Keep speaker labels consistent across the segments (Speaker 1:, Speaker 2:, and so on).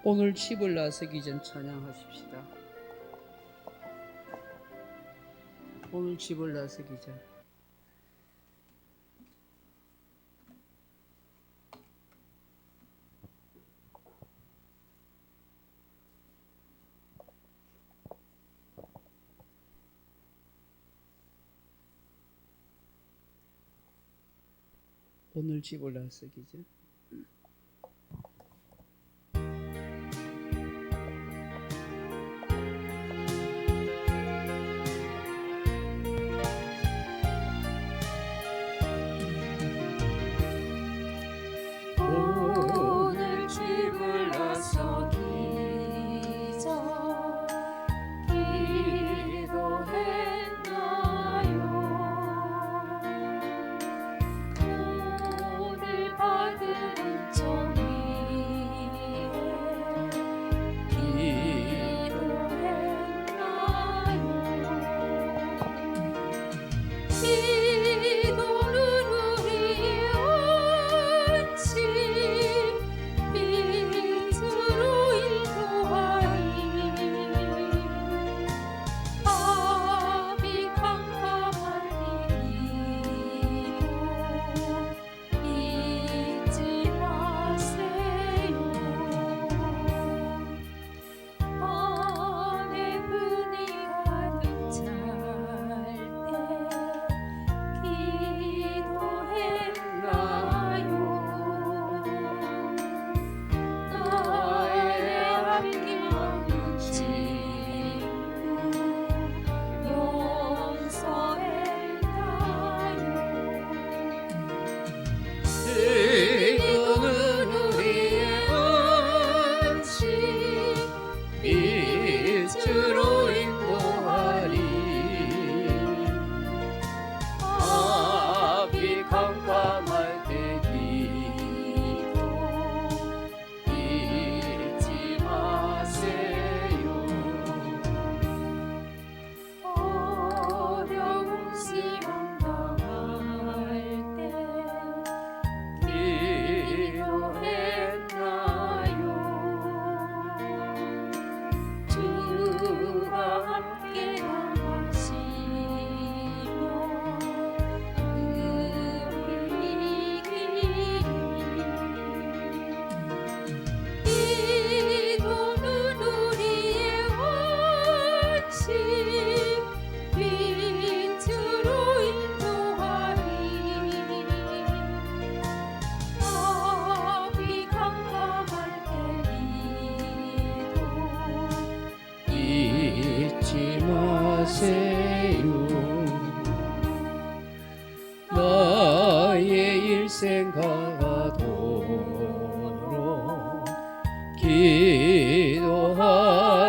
Speaker 1: 오늘 집을 나서기 전 찬양하십시다. 오늘 집을 나서기 전 오늘 집을 나서기 전
Speaker 2: 오늘 집을 나서기 전 기도했나요? 오늘 받은 은총 위에 기도했나요? 기도는 우리의 원칙 빛으로 인도하리. 밤이 캄캄할 때에도 잊지 마세요. 안에 분이 가득 찰 때 기도했나요? 나의 아낌없는 친구 용서했나요?
Speaker 1: 기도는 우리의 원칙 빛으로 인도하리. 앞이 캄캄할 때 기도 잊지 마세요.
Speaker 2: 어려운 시험 당할 때 기도했나요? 주가 함께 나가시며 이기리. 기도는 우리의 원칙 빛으로 인도하리. 앞이 캄캄할 때에도
Speaker 1: 잊지 마세요. 나의 일생 가도록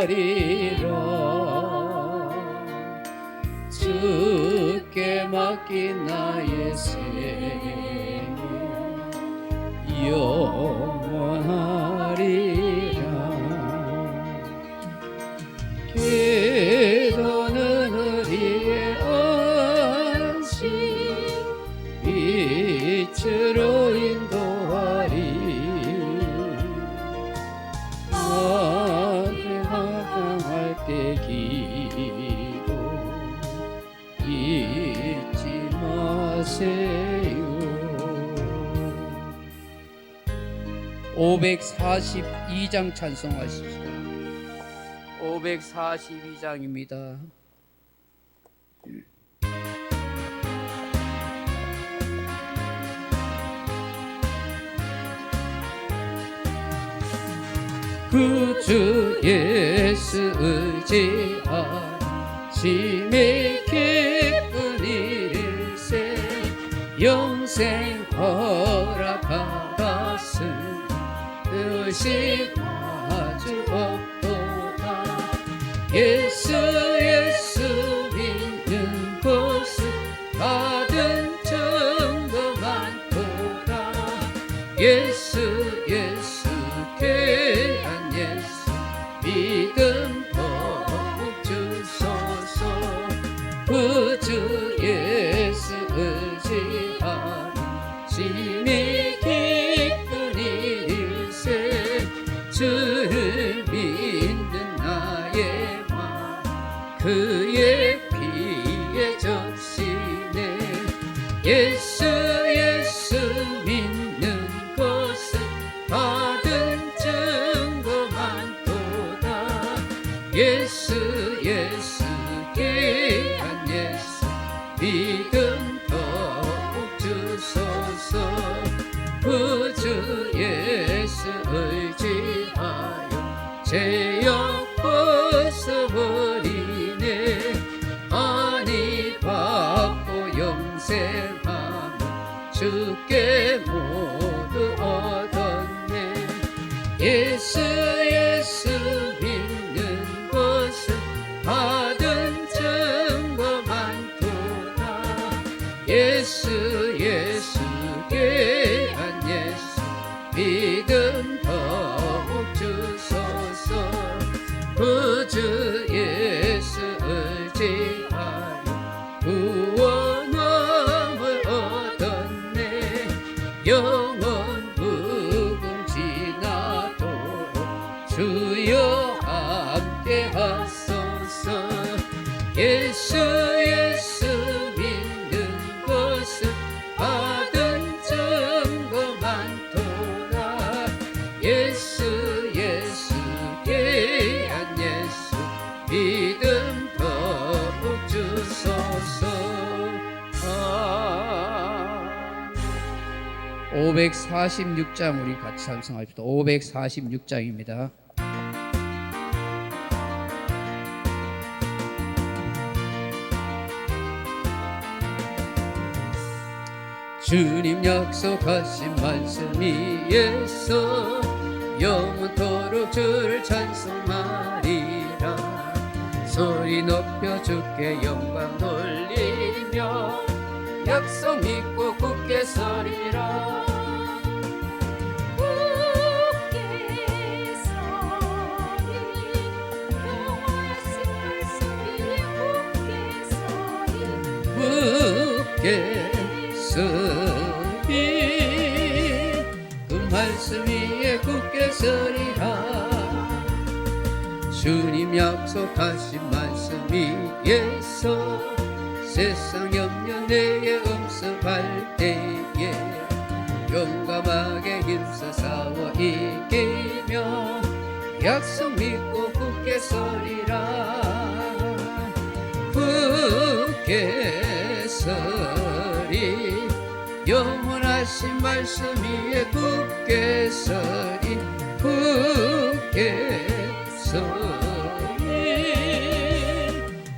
Speaker 1: 기도하리라. 주께 맡긴 나의 생애 영원하리라. 기도는 우리의 원칙 빛으로 인도하리. 앞에 항할 때 기도 잊지 마세요. 542장 찬송하십시다. 542장입니다. 구주 예수 의지하심에 기쁜 일세 영생 허락받았으시 아주 없도다. 예수 믿는 곳은 받은 증거 많도다. 예수 귀한 예수 믿음 더욱 주소서. 구주 예수 의지하니 심히 기쁜 일세 주를 예수 예수 믿는 것은 받은 증거 많도다. 예수 예수 귀한 예수 믿음 더욱 주소서. 구주 예수 의지하여 죄악 벗어버리네. 아니 받고 영생하며 주께 모두 얻었네. 예수 예수 믿는 것은 받은 증거 많도다. 예수 예수 귀한 예수 믿음 더욱 주소서. 구주 예수 의지하여 구원함을 얻었네. 영원 부금 지나도록 주여 함께 하소서. 예수 예수 믿는 것은 받은 증거 많도다. 예수 예수 귀한 예수 믿음 더욱 주소서. 546장 우리 같이 찬송합시다. 546장입니다. 주님 약속하신 말씀이 예수 영원토록 주를 찬송하리라. 소리 높여 주께 영광 돌리며 약속 믿고 굳게 서리라.
Speaker 2: 굳게 서리 영원하신 말씀 위에 굳게 서리.
Speaker 1: 그 말씀 위에 굳게 서리라. 주님 약속하신 말씀이 예수 세상 염려 내게 엄습할 때에 용감하게 힘써 싸워 이기며 약속 믿고 굳게 서리라. 굳게 서리 영원하신 말씀 위에 굳게 서리. 굳게 서리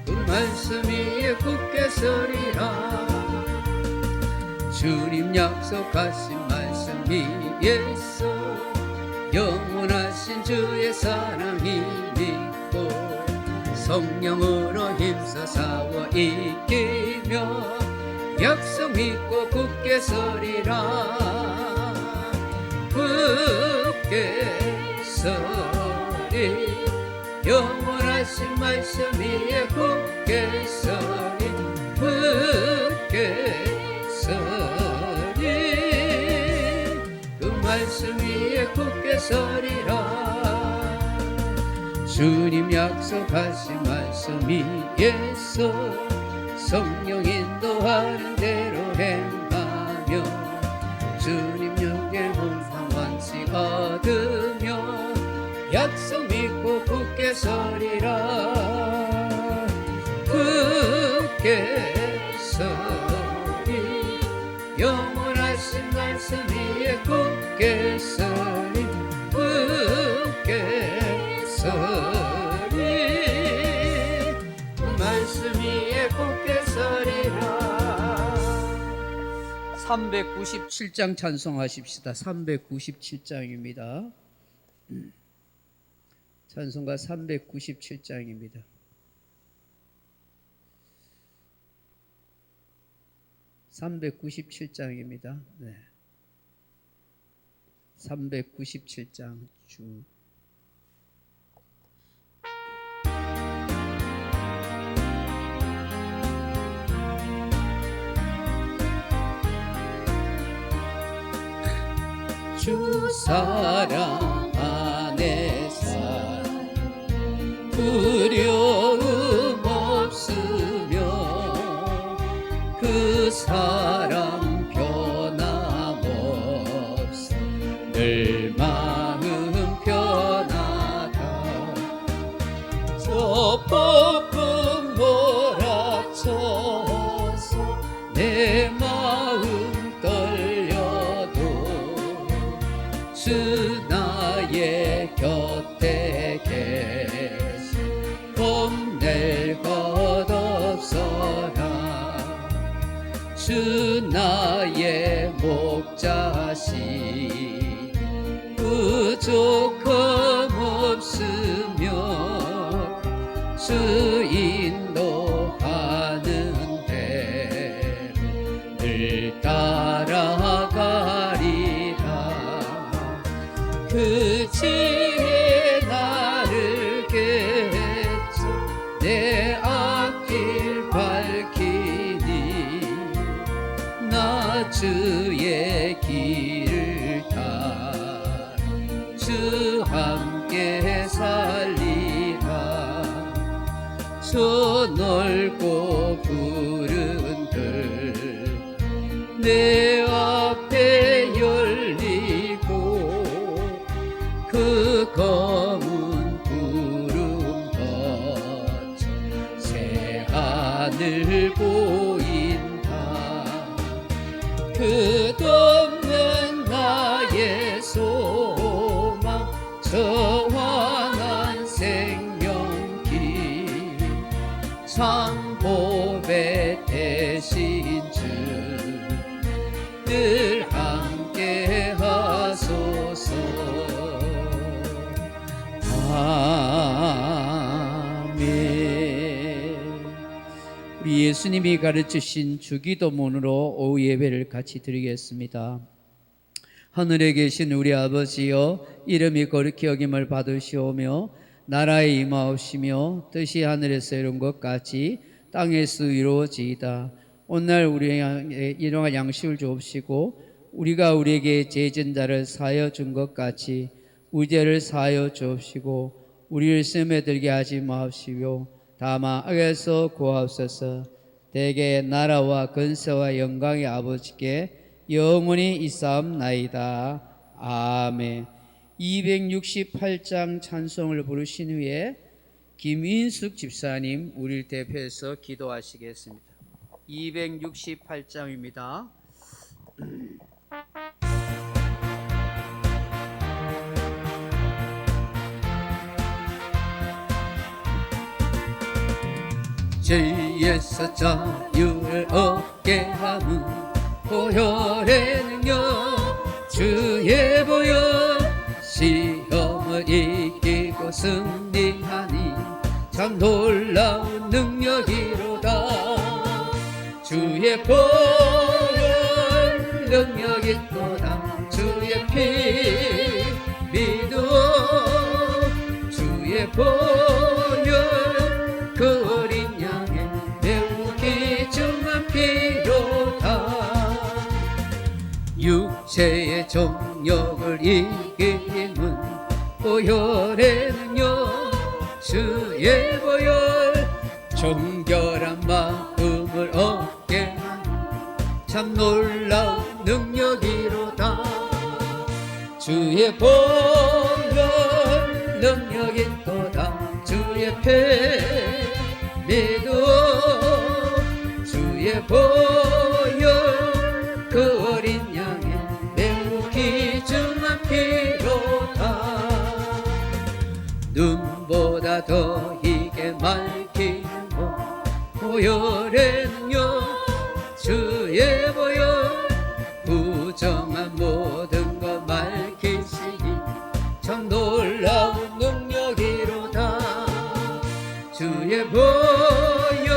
Speaker 1: 그 말씀 위에 굳게 서리라. 주님 약속하신 말씀이 예수 영원하신 주의 사랑이 믿고 성령으로 힘써 싸워 이기며 약속 믿고 굳게 서리라. 굳게 서리 영원하신 말씀 위에 굳게 서리. 굳게 서리 그 말씀 위에 굳게 서리라. 주님 약속하신 말씀이 예수 성령 인도하는 대로 행하며 주님 영계 항상 완치 얻으며 약속 믿고 굳게 서리라. 굳게 서리 영원하신 말씀 위에 굳게 서리. 굳게 서리 말씀 위에 굳게 서리라. 397장 찬송하십시다. 397장입니다. 찬송가 397장입니다. 네. 397장 주 주 사랑 안에 살 두려움 없으며 그 사랑 주 나의 목자시 부족함 없으며 주 인도하는 대로 늘 따라가리라. 그 지혜 나를 깨쳐 내 앞길 밝히니 나 주의 길을 따라 주 함께 살리라. 저 넓고 푸른 들 내 앞에 열리고 그 검은 구름 거쳐 새 하늘 보인다. 끝없는 나의 소망 저 환한 생명길 참 보배 되신 주 늘 함께 하소서. 아멘. 우리 예수님이 가르치신 주기도문으로 오후 예배를 같이 드리겠습니다. 하늘에 계신 우리 아버지여, 이름이 거룩히 여김을 받으시오며 나라에 임하옵시며 뜻이 하늘에서 이룬 것 같이 땅에서 이루어지이다. 오늘 우리에게 일용할 양식을 주옵시고 우리가 우리에게 죄진 자를 사하여 준 것 같이 우리 죄를 사하여 주옵시고 우리를 시험에 들게 하지 마옵시고 다만 악에서 구하옵소서. 대개 나라와 근세와 영광의 아버지께 영원히 있사옵나이다. 아멘. 268장 찬송을 부르신 후에 김인숙 집사님 우리를 대표해서 기도하시겠습니다. 268장입니다. 죄에서 자유를 얻게 함은 보혈의 능력 주의 보혈 시험을 이기고 승리하니 참 놀라운 능력이로다. 주의 보혈 능력이 있도다. 주의 피 믿어 주의 보혈 그 어린 양의 매우 귀중한 피로다. 육체의 정욕을 이기는 보혈의 능력 주의 보혈 정결한 마음을 얻게 하는 참 놀라운 능력이로다. 주의 보혈 능력이 있도다. 주의 피 믿어 주의 보혈 그 어린 양의 매우 귀중한 피로다. 눈보다 더 희게 맑히는 보혈의 능력 주의 보혈 부정한 모든 것 맑히시니 참 놀라운 능력이로다. 주의 보혈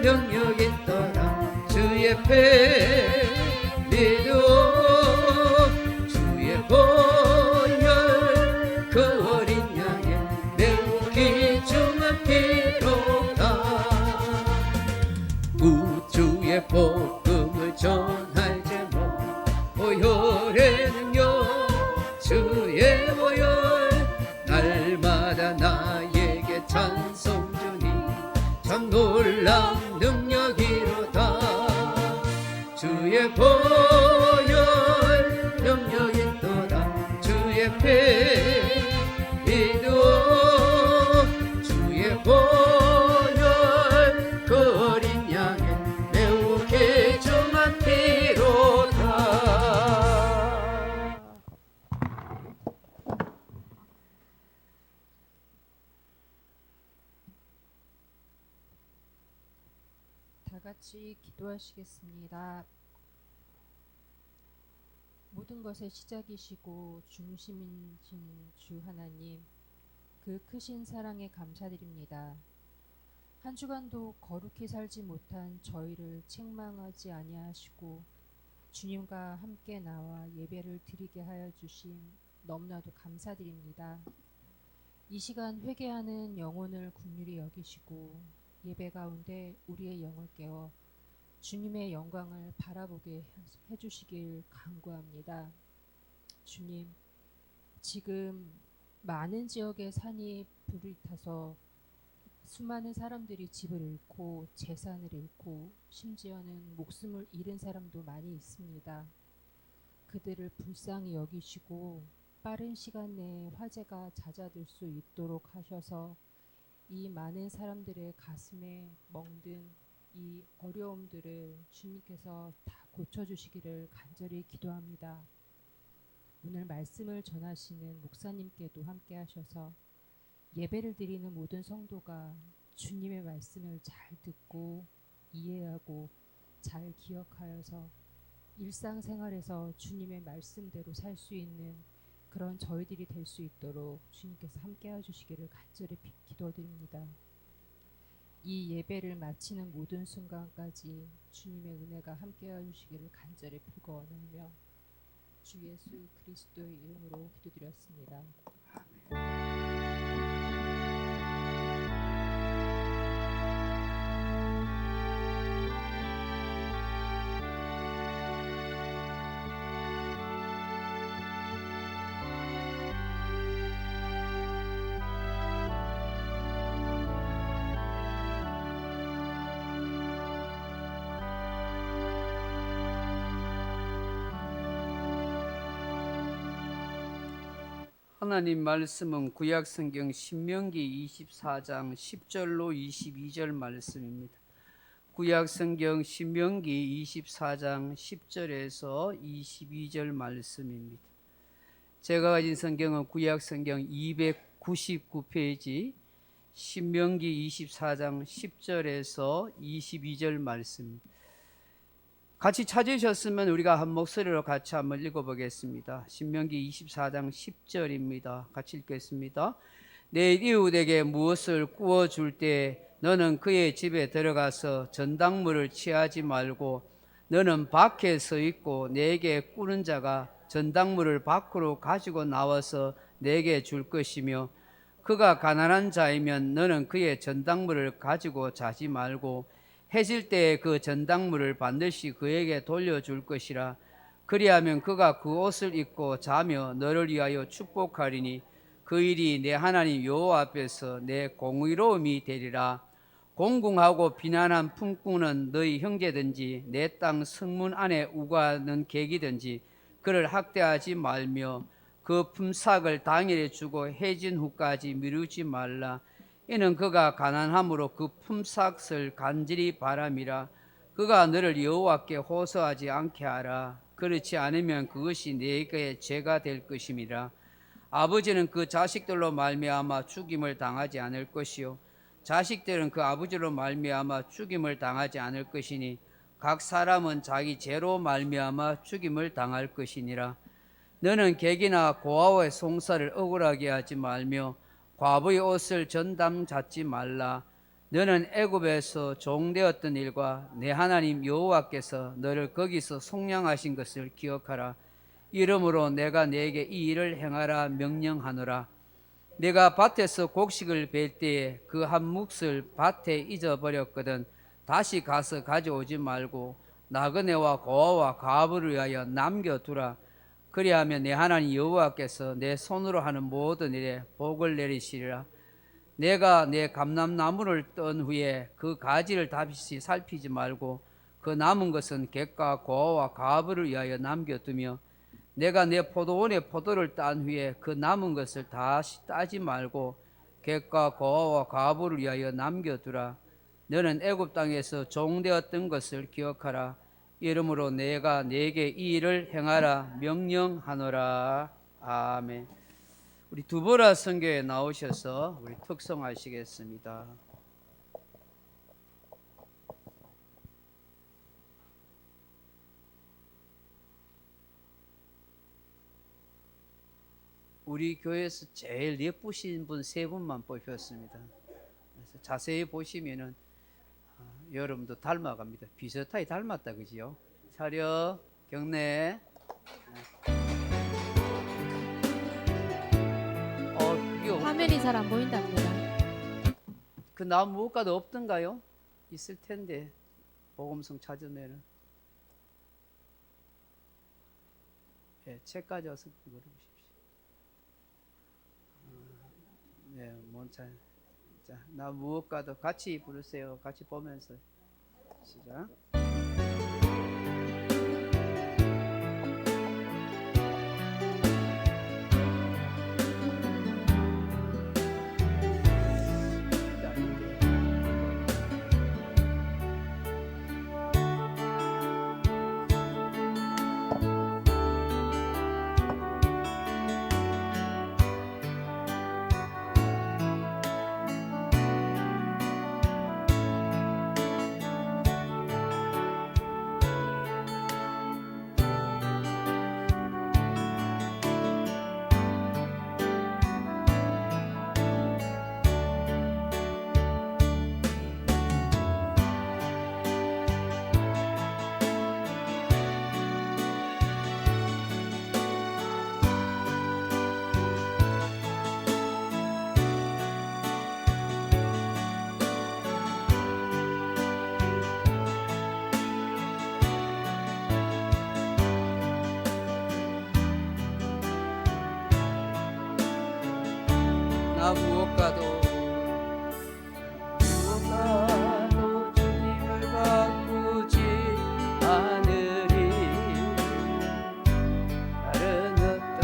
Speaker 1: 능력이 있더라. 주의 피 믿어 주의 보혈 그 어린 양의 매우 귀중한 피로다. 우주의 복음을 전할 제목 보혈의 능력 주의 보혈 날마다 나에게 찬송 주니 참 놀라운 능력이로다. 주의 보혈 능력이 있도다. 주의 피 믿어 주의 보혈 그 어린 양의 매우 귀중한 피로다.
Speaker 2: 다 같이
Speaker 3: 같이 기도하시겠습니다. 모든 것의 시작이시고 중심이신 주 하나님, 그 크신 사랑에 감사드립니다. 한 주간도 거룩히 살지 못한 저희를 책망하지 아니하시고 주님과 함께 나와 예배를 드리게 하여 주심 너무나도 감사드립니다. 이 시간 회개하는 영혼을 긍휼히 여기시고 예배 가운데 우리의 영을 깨워 주님의 영광을 바라보게 해주시길 간구합니다. 주님, 지금 많은 지역의 산이 불이 타서 수많은 사람들이 집을 잃고 재산을 잃고 심지어는 목숨을 잃은 사람도 많이 있습니다. 그들을 불쌍히 여기시고 빠른 시간 내에 화재가 잦아들 수 있도록 하셔서 이 많은 사람들의 가슴에 멍든 이 어려움들을 주님께서 다 고쳐주시기를 간절히 기도합니다. 오늘 말씀을 전하시는 목사님께도 함께 하셔서 예배를 드리는 모든 성도가 주님의 말씀을 잘 듣고 이해하고 잘 기억하여서 일상생활에서 주님의 말씀대로 살 수 있는 그런 저희들이 될 수 있도록 주님께서 함께 해주시기를 간절히 기도드립니다. 이 예배를 마치는 모든 순간까지 주님의 은혜가 함께 해주시기를 간절히 빌고 원하며 주 예수 그리스도의 이름으로 기도드렸습니다.
Speaker 1: 하나님 말씀은 구약성경 신명기 24장 10절로 22절 말씀입니다. 구약성경 신명기 24장 10절에서 22절 말씀입니다. 제가 가진 성경은 구약성경 299페이지 신명기 24장 10절에서 22절 말씀입니다. 같이 찾으셨으면 우리가 한 목소리로 같이 한번 읽어보겠습니다. 신명기 24장 10절입니다. 같이 읽겠습니다. 내 이웃에게 무엇을 구워줄 때 너는 그의 집에 들어가서 전당물을 취하지 말고 너는 밖에 서 있고 내게 꾸는 자가 전당물을 밖으로 가지고 나와서 내게 줄 것이며 그가 가난한 자이면 너는 그의 전당물을 가지고 자지 말고 해질 때에 그 전당물을 반드시 그에게 돌려줄 것이라. 그리하면 그가 그 옷을 입고 자며 너를 위하여 축복하리니 그 일이 내 하나님 여호와 앞에서 내 공의로움이 되리라. 공궁하고 비난한 품꾼은 너희 형제든지 내 땅 성문 안에 우가는 객이든지 그를 학대하지 말며 그 품삯을 당일에 주고 해진 후까지 미루지 말라. 이는 그가 가난함으로 그 품삯을 간절히 바람이라. 그가 너를 여호와께 호소하지 않게 하라. 그렇지 않으면 그것이 네게 죄가 될 것임이라. 아버지는 그 자식들로 말미암아 죽임을 당하지 않을 것이요 자식들은 그 아버지로 말미암아 죽임을 당하지 않을 것이니 각 사람은 자기 죄로 말미암아 죽임을 당할 것이니라. 너는 객이나 고아의 송사를 억울하게 하지 말며 과부의 옷을 전담 잡지 말라. 너는 애굽에서 종되었던 일과 내 하나님 여호와께서 너를 거기서 속량하신 것을 기억하라. 이러므로 내가 네게 이 일을 행하라 명령하노라. 내가 밭에서 곡식을 벨 때에 그 한 몫을 밭에 잊어버렸거든 다시 가서 가져오지 말고 나그네와 고아와 과부를 위하여 남겨두라. 그리하면 내 하나님 여호와께서 내 손으로 하는 모든 일에 복을 내리시리라. 내가 내 감람나무를 떤 후에 그 가지를 다시 살피지 말고 그 남은 것은 객과 고아와 과부를 위하여 남겨두며 내가 내 포도원의 포도를 딴 후에 그 남은 것을 다시 따지 말고 객과 고아와 과부를 위하여 남겨두라. 너는 애굽 땅에서 종되었던 것을 기억하라. 이러므로 내가 네게 이 일을 행하라 명령하노라. 아멘. 우리 두보라 선교에 나오셔서 우리 특송하시겠습니다. 우리 교회에서 제일 예쁘신 분 세 분만 뽑혔습니다. 그래서 자세히 보시면은 여러분도 닮아갑니다. 비슷하게 닮았다, 그지요? 차려, 경례. 이거
Speaker 2: 화면이 잘 안 보인답니다.
Speaker 1: 그 나무 무엇과도 없던가요? 있을 텐데 복음성 찾으면은. 네, 책까지 와서 물어보십시오. 네, 뭔차. 자, 나 무엇과도 같이 부르세요. 같이 보면서 시작. 나 무엇과도 주님을 바꾸지 않으리. 다른 어떤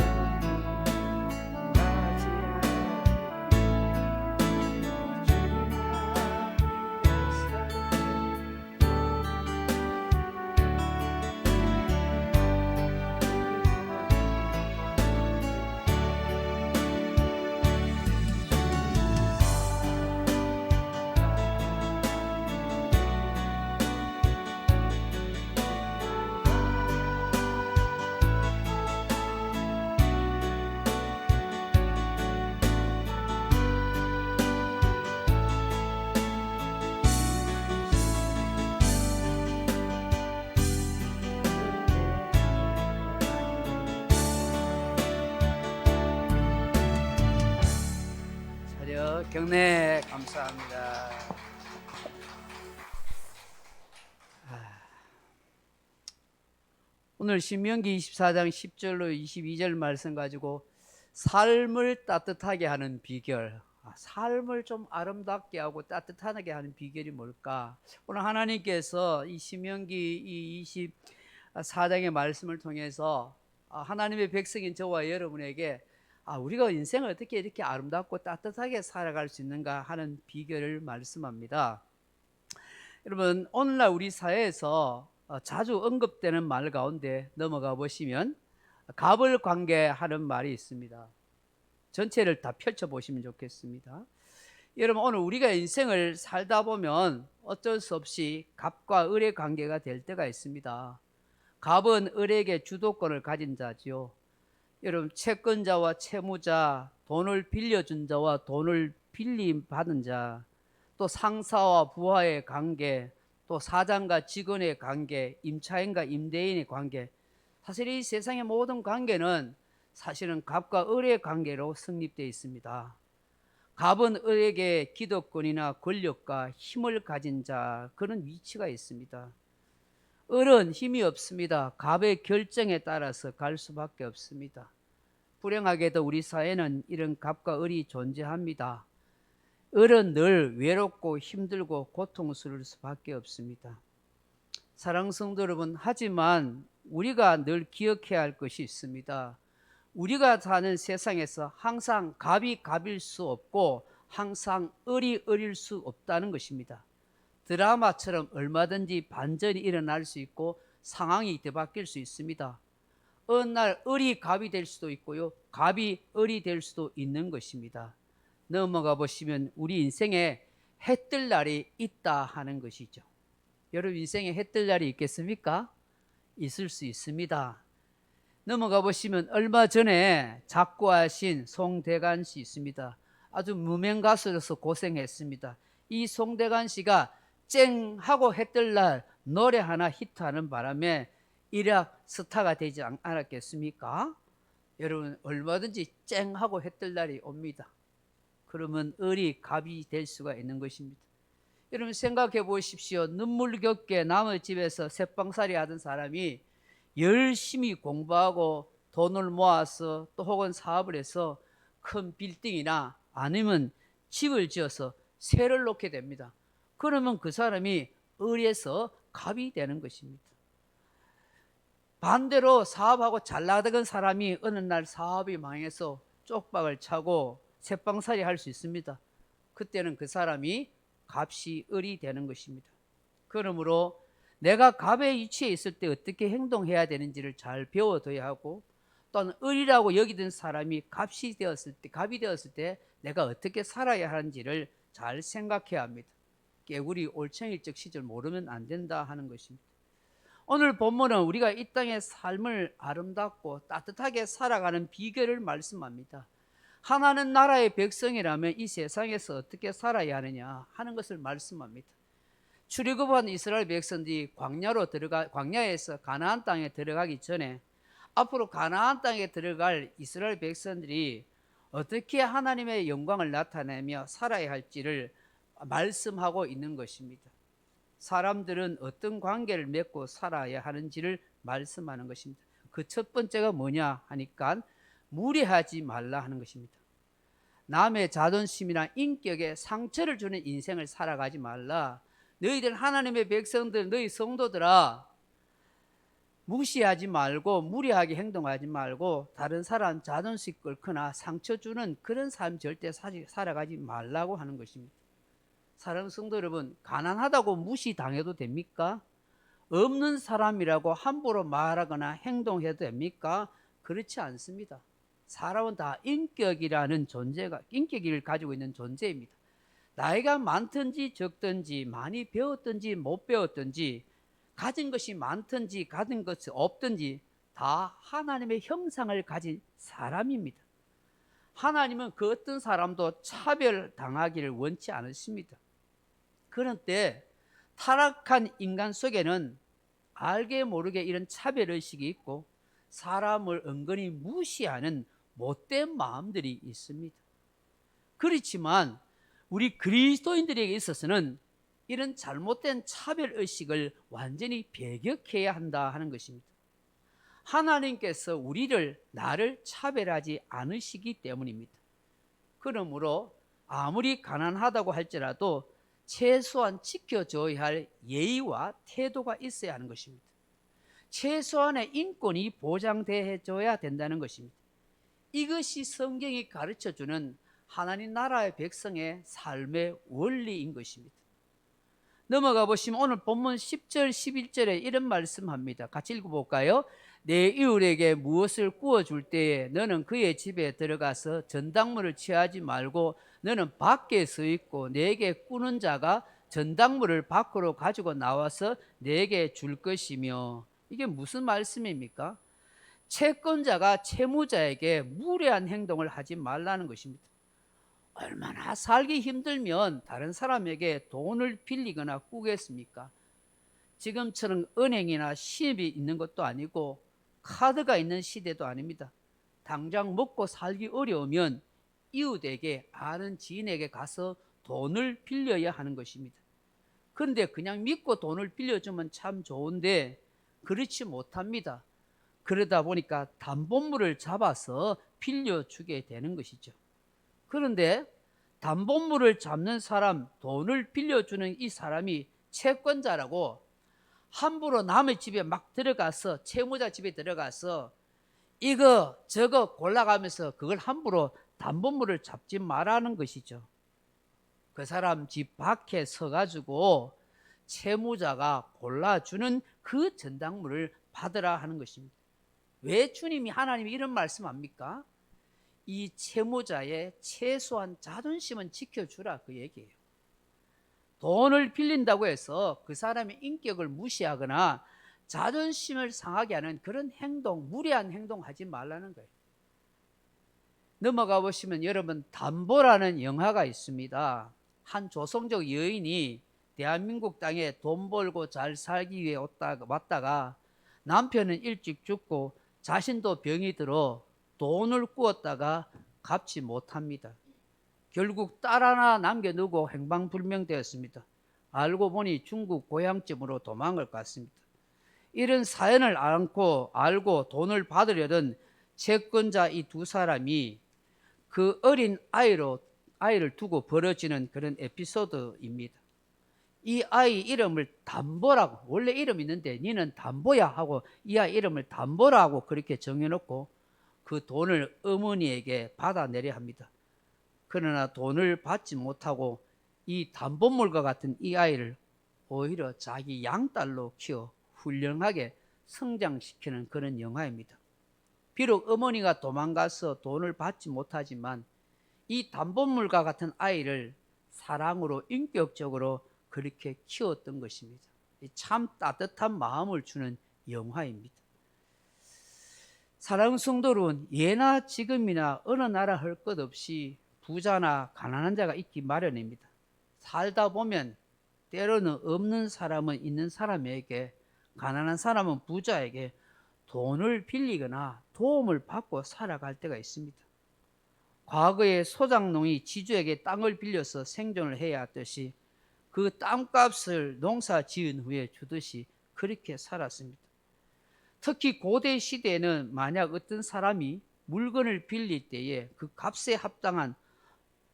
Speaker 1: 가지 차려, 경례. 감사합니다. 오늘 신명기 24장 10절로 22절 말씀 가지고 삶을 따뜻하게 하는 비결, 삶을 좀 아름답게 하고 따뜻하게 하는 비결이 뭘까? 오늘 하나님께서 이 신명기 이 24장의 말씀을 통해서 하나님의 백성인 저와 여러분에게 우리가 인생을 어떻게 이렇게 아름답고 따뜻하게 살아갈 수 있는가 하는 비결을 말씀합니다. 여러분, 오늘날 우리 사회에서 자주 언급되는 말 가운데 넘어가 보시면 갑을 관계하는 말이 있습니다. 전체를 다 펼쳐보시면 좋겠습니다. 여러분, 오늘 우리가 인생을 살다 보면 어쩔 수 없이 갑과 을의 관계가 될 때가 있습니다. 갑은 을에게 주도권을 가진 자지요. 여러분, 채권자와 채무자, 돈을 빌려준 자와 돈을 빌림받은 자, 또 상사와 부하의 관계, 또 사장과 직원의 관계, 임차인과 임대인의 관계, 사실 이 세상의 모든 관계는 사실은 갑과 을의 관계로 성립되어 있습니다. 갑은 을에게 기득권이나 권력과 힘을 가진 자, 그런 위치가 있습니다. 을은 힘이 없습니다. 갑의 결정에 따라서 갈 수밖에 없습니다. 불행하게도 우리 사회는 이런 갑과 을이 존재합니다. 을은 늘 외롭고 힘들고 고통스러울 수밖에 없습니다. 사랑하는 성도 여러분, 하지만 우리가 늘 기억해야 할 것이 있습니다. 우리가 사는 세상에서 항상 갑이 갑일 수 없고 항상 을이 을일 수 없다는 것입니다. 드라마처럼 얼마든지 반전이 일어날 수 있고 상황이 뒤바뀔 수 있습니다. 어느 날 을이 갑이 될 수도 있고요, 갑이 을이 될 수도 있는 것입니다. 넘어가 보시면 우리 인생에 해뜰 날이 있다 하는 것이죠. 여러분, 인생에 해뜰 날이 있겠습니까? 있을 수 있습니다. 넘어가 보시면 얼마 전에 작고하신 송대관 씨 있습니다. 아주 무명 가수로서 고생했습니다. 이 송대관 씨가 쨍 하고 했던 날 노래 하나 히트하는 바람에 일약 스타가 되지 않았겠습니까? 여러분, 얼마든지 쨍 하고 했던 날이 옵니다. 그러면 을이 갑이 될 수가 있는 것입니다. 여러분, 생각해 보십시오. 눈물겹게 남의 집에서 새빵살이 하던 사람이 열심히 공부하고 돈을 모아서 또 혹은 사업을 해서 큰 빌딩이나 아니면 집을 지어서 세를 놓게 됩니다. 그러면 그 사람이 을에서 갑이 되는 것입니다. 반대로 사업하고 잘 나가던 사람이 어느 날 사업이 망해서 쪽박을 차고 새빵살이 할 수 있습니다. 그때는 그 사람이 갑이 을이 되는 것입니다. 그러므로 내가 갑의 위치에 있을 때 어떻게 행동해야 되는지를 잘 배워둬야 하고, 또는 을이라고 여기던 사람이 갑이 되었을 때 내가 어떻게 살아야 하는지를 잘 생각해야 합니다. 깨구리 올챙일적 시절 모르면 안 된다 하는 것입니다. 오늘 본문은 우리가 이 땅의 삶을 아름답고 따뜻하게 살아가는 비결을 말씀합니다. 하나는 나라의 백성이라면 이 세상에서 어떻게 살아야 하느냐 하는 것을 말씀합니다. 출애굽한 이스라엘 백성들이 광야에서 가나안 땅에 들어가기 전에 앞으로 가나안 땅에 들어갈 이스라엘 백성들이 어떻게 하나님의 영광을 나타내며 살아야 할지를 말씀하고 있는 것입니다. 사람들은 어떤 관계를 맺고 살아야 하는지를 말씀하는 것입니다. 그 첫 번째가 뭐냐 하니까 무례하지 말라 하는 것입니다. 남의 자존심이나 인격에 상처를 주는 인생을 살아가지 말라. 너희들 하나님의 백성들, 너희 성도들아, 무시하지 말고 무례하게 행동하지 말고 다른 사람 자존심 끓거나 상처 주는 그런 삶 절대 살아가지 말라고 하는 것입니다. 사랑하는 성도 여러분, 가난하다고 무시당해도 됩니까? 없는 사람이라고 함부로 말하거나 행동해도 됩니까? 그렇지 않습니다. 사람은 다 인격이라는 존재가, 인격을 가지고 있는 존재입니다. 나이가 많든지 적든지, 많이 배웠든지 못 배웠든지, 가진 것이 많든지 가진 것이 없든지 다 하나님의 형상을 가진 사람입니다. 하나님은 그 어떤 사람도 차별당하기를 원치 않으십니다. 그런 때 타락한 인간 속에는 알게 모르게 이런 차별의식이 있고 사람을 은근히 무시하는 못된 마음들이 있습니다. 그렇지만 우리 그리스도인들에게 있어서는 이런 잘못된 차별의식을 완전히 배격해야 한다 하는 것입니다. 하나님께서 나를 차별하지 않으시기 때문입니다. 그러므로 아무리 가난하다고 할지라도 최소한 지켜줘야 할 예의와 태도가 있어야 하는 것입니다. 최소한의 인권이 보장되어야 된다는 것입니다. 이것이 성경이 가르쳐주는 하나님 나라의 백성의 삶의 원리인 것입니다. 넘어가 보시면 오늘 본문 10절 11절에 이런 말씀합니다. 같이 읽어볼까요? 내 이웃에게 무엇을 구워줄 때에 너는 그의 집에 들어가서 전당물을 취하지 말고 너는 밖에 서 있고 내게 꾸는 자가 전당물을 밖으로 가지고 나와서 내게 줄 것이며. 이게 무슨 말씀입니까? 채권자가 채무자에게 무례한 행동을 하지 말라는 것입니다. 얼마나 살기 힘들면 다른 사람에게 돈을 빌리거나 꾸겠습니까? 지금처럼 은행이나 시집이 있는 것도 아니고 카드가 있는 시대도 아닙니다. 당장 먹고 살기 어려우면 이웃에게, 아는 지인에게 가서 돈을 빌려야 하는 것입니다. 그런데 그냥 믿고 돈을 빌려주면 참 좋은데 그렇지 못합니다. 그러다 보니까 담보물을 잡아서 빌려주게 되는 것이죠. 그런데 담보물을 잡는 사람, 돈을 빌려주는 이 사람이 채권자라고 함부로 남의 집에 막 들어가서, 채무자 집에 들어가서 이거 저거 골라가면서 그걸 함부로 담보물을 잡지 말라는 것이죠. 그 사람 집 밖에 서가지고 채무자가 골라주는 그 전당물을 받으라 하는 것입니다. 왜 주님이, 하나님이 이런 말씀합니까? 이 채무자의 최소한 자존심은 지켜주라, 그 얘기예요. 돈을 빌린다고 해서 그 사람의 인격을 무시하거나 자존심을 상하게 하는 그런 행동, 무리한 행동 하지 말라는 거예요. 넘어가 보시면 여러분 담보라는 영화가 있습니다. 한 조성적 여인이 대한민국 땅에 돈 벌고 잘 살기 위해 왔다가 남편은 일찍 죽고 자신도 병이 들어 돈을 꾸었다가 갚지 못합니다. 결국 딸 하나 남겨두고 행방불명되었습니다. 알고 보니 중국 고향집으로 도망을 갔습니다. 이런 사연을 알고 돈을 받으려던 채권자 이 두 사람이 그 어린 아이를 두고 벌어지는 그런 에피소드입니다. 이 아이 이름을 담보라고, 원래 이름 있는데 니는 담보야 하고 이 아이 이름을 담보라고 그렇게 정해놓고 그 돈을 어머니에게 받아내려 합니다. 그러나 돈을 받지 못하고 이 담보물과 같은 이 아이를 오히려 자기 양딸로 키워 훌륭하게 성장시키는 그런 영화입니다. 비록 어머니가 도망가서 돈을 받지 못하지만 이 담보물과 같은 아이를 사랑으로 인격적으로 그렇게 키웠던 것입니다. 참 따뜻한 마음을 주는 영화입니다. 사랑하는 성도 여러분, 예나 지금이나 어느 나라 할 것 없이 부자나 가난한 자가 있기 마련입니다. 살다 보면 때로는 없는 사람은 있는 사람에게, 가난한 사람은 부자에게 돈을 빌리거나 도움을 받고 살아갈 때가 있습니다. 과거에 소장농이 지주에게 땅을 빌려서 생존을 해야 했듯이 그 땅값을 농사 지은 후에 주듯이 그렇게 살았습니다. 특히 고대 시대에는 만약 어떤 사람이 물건을 빌릴 때에 그 값에 합당한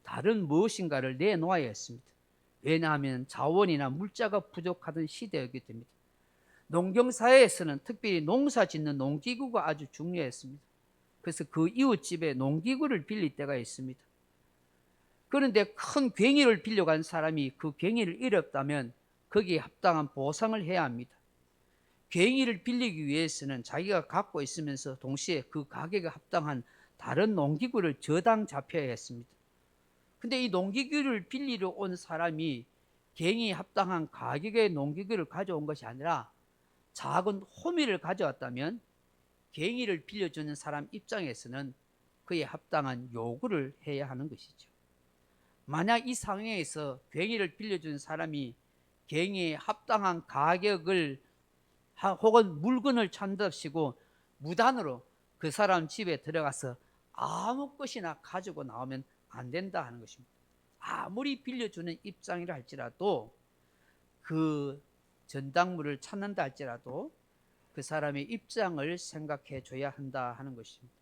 Speaker 1: 다른 무엇인가를 내놓아야 했습니다. 왜냐하면 자원이나 물자가 부족하던 시대였기 때문입니다. 농경사회에서는 특별히 농사 짓는 농기구가 아주 중요했습니다. 그래서 그 이웃집에 농기구를 빌릴 때가 있습니다. 그런데 큰 괭이를 빌려간 사람이 그 괭이를 잃었다면 거기에 합당한 보상을 해야 합니다. 괭이를 빌리기 위해서는 자기가 갖고 있으면서 동시에 그 가격에 합당한 다른 농기구를 저당 잡혀야 했습니다. 근데 이 농기구를 빌리러 온 사람이 괭이에 합당한 가격의 농기구를 가져온 것이 아니라 작은 호미를 가져왔다면 괭이를 빌려주는 사람 입장에서는 그에 합당한 요구를 해야 하는 것이죠. 만약 이 상황에서 괭이를 빌려준 사람이 괭이에 합당한 가격을 혹은 물건을 찬답시고 무단으로 그 사람 집에 들어가서 아무 것이나 가지고 나오면 안 된다 하는 것입니다. 아무리 빌려주는 입장이라 할지라도 그 전당물을 찾는다 할지라도 그 사람의 입장을 생각해 줘야 한다 하는 것입니다.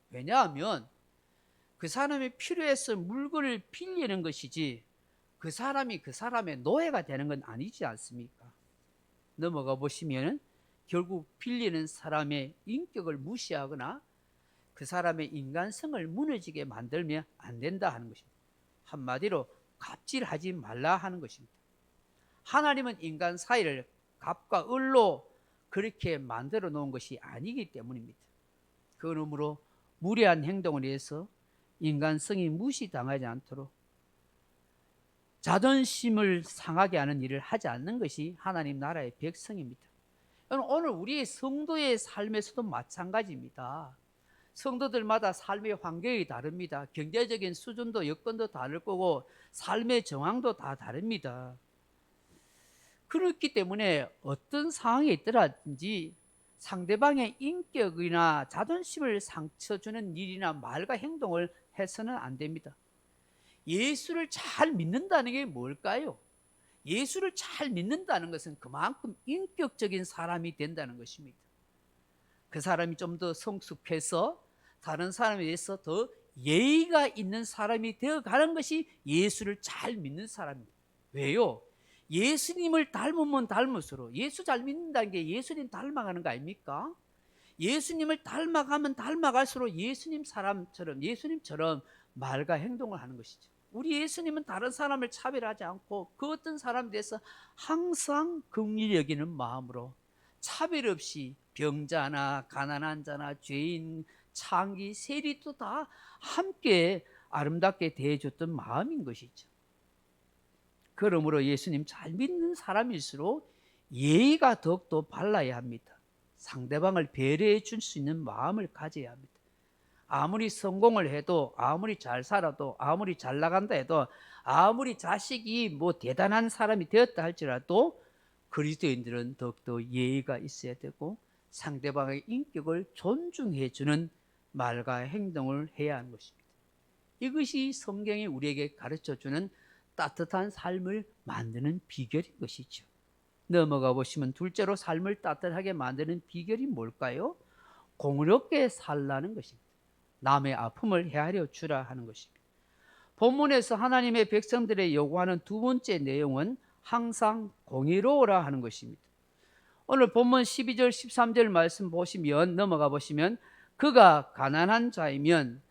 Speaker 1: 왜냐하면 그 사람이 필요해서 물건을 빌리는 것이지 그 사람이 그 사람의 노예가 되는 건 아니지 않습니까? 넘어가 보시면 결국 빌리는 사람의 인격을 무시하거나 그 사람의 인간성을 무너지게 만들면 안 된다 하는 것입니다. 한마디로 갑질하지 말라 하는 것입니다. 하나님은 인간 사이를 갑과 을로 그렇게 만들어 놓은 것이 아니기 때문입니다. 그러므로 무례한 행동을 해서 인간성이 무시당하지 않도록 자존심을 상하게 하는 일을 하지 않는 것이 하나님 나라의 백성입니다. 오늘 우리의 성도의 삶에서도 마찬가지입니다. 성도들마다 삶의 환경이 다릅니다. 경제적인 수준도 여건도 다를 거고 삶의 정황도 다 다릅니다. 그렇기 때문에 어떤 상황에 있더라든지 상대방의 인격이나 자존심을 상처 주는 일이나 말과 행동을 해서는 안 됩니다. 예수를 잘 믿는다는 게 뭘까요? 예수를 잘 믿는다는 것은 그만큼 인격적인 사람이 된다는 것입니다. 그 사람이 좀 더 성숙해서 다른 사람에 대해서 더 예의가 있는 사람이 되어가는 것이 예수를 잘 믿는 사람입니다. 왜요? 예수님을 닮으면 닮을수록, 예수 잘 믿는다는 게 예수님 닮아가는 거 아닙니까? 예수님을 닮아가면 닮아갈수록 예수님처럼 말과 행동을 하는 것이죠. 우리 예수님은 다른 사람을 차별하지 않고 그 어떤 사람에 대해서 항상 긍휼히 여기는 마음으로 차별 없이 병자나 가난한 자나 죄인, 창기, 세리도 다 함께 아름답게 대해줬던 마음인 것이죠. 그러므로 예수님 잘 믿는 사람일수록 예의가 더욱더 발라야 합니다. 상대방을 배려해 줄 수 있는 마음을 가져야 합니다. 아무리 성공을 해도, 아무리 잘 살아도, 아무리 잘 나간다 해도, 아무리 자식이 뭐 대단한 사람이 되었다 할지라도 그리스도인들은 더욱더 예의가 있어야 되고 상대방의 인격을 존중해 주는 말과 행동을 해야 하는 것입니다. 이것이 성경이 우리에게 가르쳐주는 따뜻한 삶을 만드는 비결인 것이죠. 넘어가 보시면 둘째로 삶을 따뜻하게 만드는 비결이 뭘까요? 공의롭게 살라는 것입니다. 남의 아픔을 헤아려 주라 하는 것입니다. 본문에서 하나님의 백성들의 요구하는 두 번째 내용은 항상 공의로우라 하는 것입니다. 오늘 본문 12절 13절 말씀 보시면 넘어가 보시면 그가 가난한 자이면,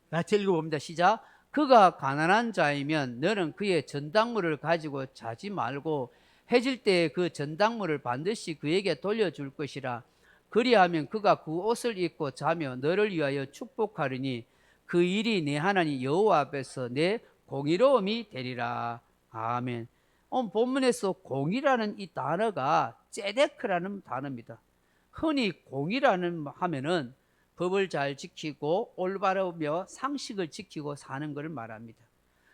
Speaker 1: 같이 읽어봅니다. 시작. 그가 가난한 자이면 너는 그의 전당물을 가지고 자지 말고 해질 때에 그 전당물을 반드시 그에게 돌려줄 것이라. 그리하면 그가 그 옷을 입고 자며 너를 위하여 축복하리니 그 일이 내 하나님 여호와 앞에서 내 공의로움이 되리라. 아멘. 오늘 본문에서 공의라는 이 단어가 ጼ데크라는 단어입니다. 흔히 공의라는 하면은 법을 잘 지키고 올바르며 상식을 지키고 사는 것을 말합니다.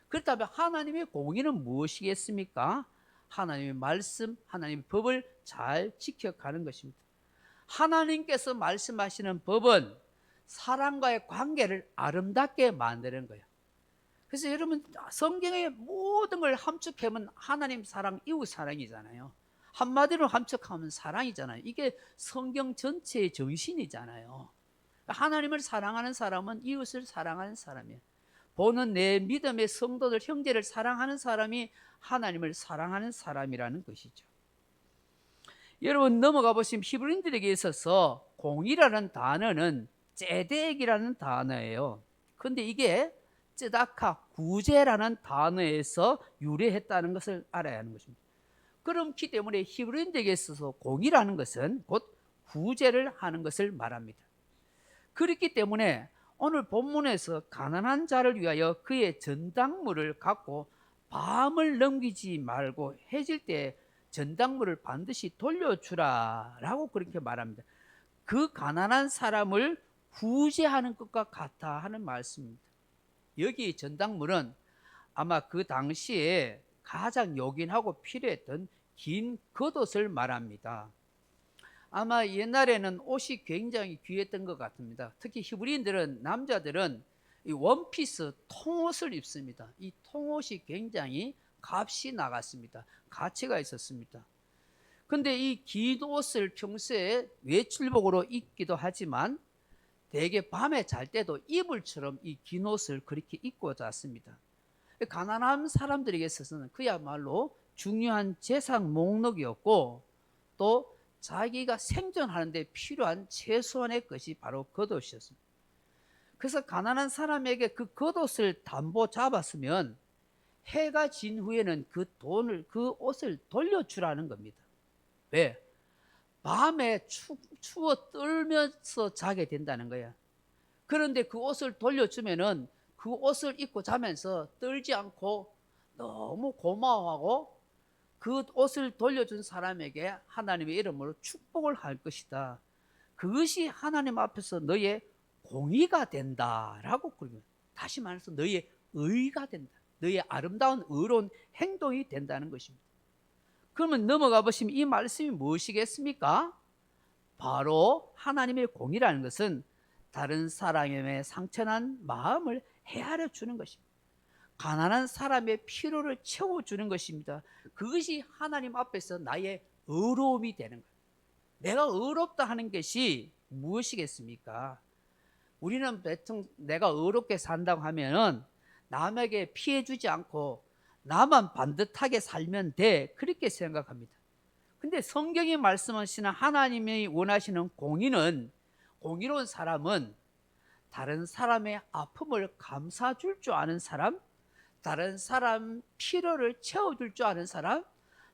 Speaker 1: 그렇다면 하나님의 공의는 무엇이겠습니까? 하나님의 말씀, 하나님의 법을 잘 지켜가는 것입니다. 하나님께서 말씀하시는 법은 사람과의 관계를 아름답게 만드는 거예요. 그래서 여러분 성경의 모든 걸 함축하면 하나님 사랑, 이웃 사랑이잖아요. 한마디로 함축하면 사랑이잖아요. 이게 성경 전체의 정신이잖아요. 하나님을 사랑하는 사람은 이웃을 사랑하는 사람이에요. 보는 내 믿음의 성도들, 형제를 사랑하는 사람이 하나님을 사랑하는 사람이라는 것이죠. 여러분 넘어가 보시면 히브리인들에게 있어서 공의라는 단어는 ጼ덱이라는 단어예요. 그런데 이게 쯔다카, 구제라는 단어에서 유래했다는 것을 알아야 하는 것입니다. 그렇기 때문에 히브리인들에게 있어서 공의라는 것은 곧 구제를 하는 것을 말합니다. 그렇기 때문에 오늘 본문에서 가난한 자를 위하여 그의 전당물을 갖고 밤을 넘기지 말고 해질 때 전당물을 반드시 돌려주라 라고 그렇게 말합니다. 그 가난한 사람을 구제하는 것과 같아 하는 말씀입니다. 여기 전당물은 아마 그 당시에 가장 요긴하고 필요했던 긴 겉옷을 말합니다. 아마 옛날에는 옷이 굉장히 귀했던 것 같습니다. 특히 히브리인들은, 남자들은 이 원피스 통옷을 입습니다. 이 통옷이 굉장히 값이 나갔습니다. 가치가 있었습니다. 근데 이 긴 옷을 평소에 외출복으로 입기도 하지만 대개 밤에 잘 때도 이불처럼 이 긴 옷을 그렇게 입고 잤습니다. 가난한 사람들에게 있어서는 그야말로 중요한 재산 목록이었고 또 자기가 생존하는데 필요한 최소한의 것이 바로 겉옷이었습니다. 그래서 가난한 사람에게 그 겉옷을 담보 잡았으면 해가 진 후에는 그 돈을, 그 옷을 돌려주라는 겁니다. 왜? 밤에 추워 떨면서 자게 된다는 거야. 그런데 그 옷을 돌려주면은 그 옷을 입고 자면서 떨지 않고 너무 고마워하고 그 옷을 돌려준 사람에게 하나님의 이름으로 축복을 할 것이다. 그것이 하나님 앞에서 너의 공의가 된다라고 그러면, 다시 말해서 너의 의가 된다. 너의 아름다운 의로운 행동이 된다는 것입니다. 그러면 넘어가 보시면 이 말씀이 무엇이겠습니까? 바로 하나님의 공의라는 것은 다른 사람의 상처난 마음을 헤아려 주는 것입니다. 가난한 사람의 필요를 채워주는 것입니다. 그것이 하나님 앞에서 나의 의로움이 되는 거예요. 내가 의롭다 하는 것이 무엇이겠습니까? 우리는 보통 내가 의롭게 산다고 하면은 남에게 피해 주지 않고 나만 반듯하게 살면 돼, 그렇게 생각합니다. 근데 성경이 말씀하시는 하나님이 원하시는 공의는, 공의로운 사람은 다른 사람의 아픔을 감싸줄 줄 아는 사람, 다른 사람 필요를 채워줄 줄 아는 사람,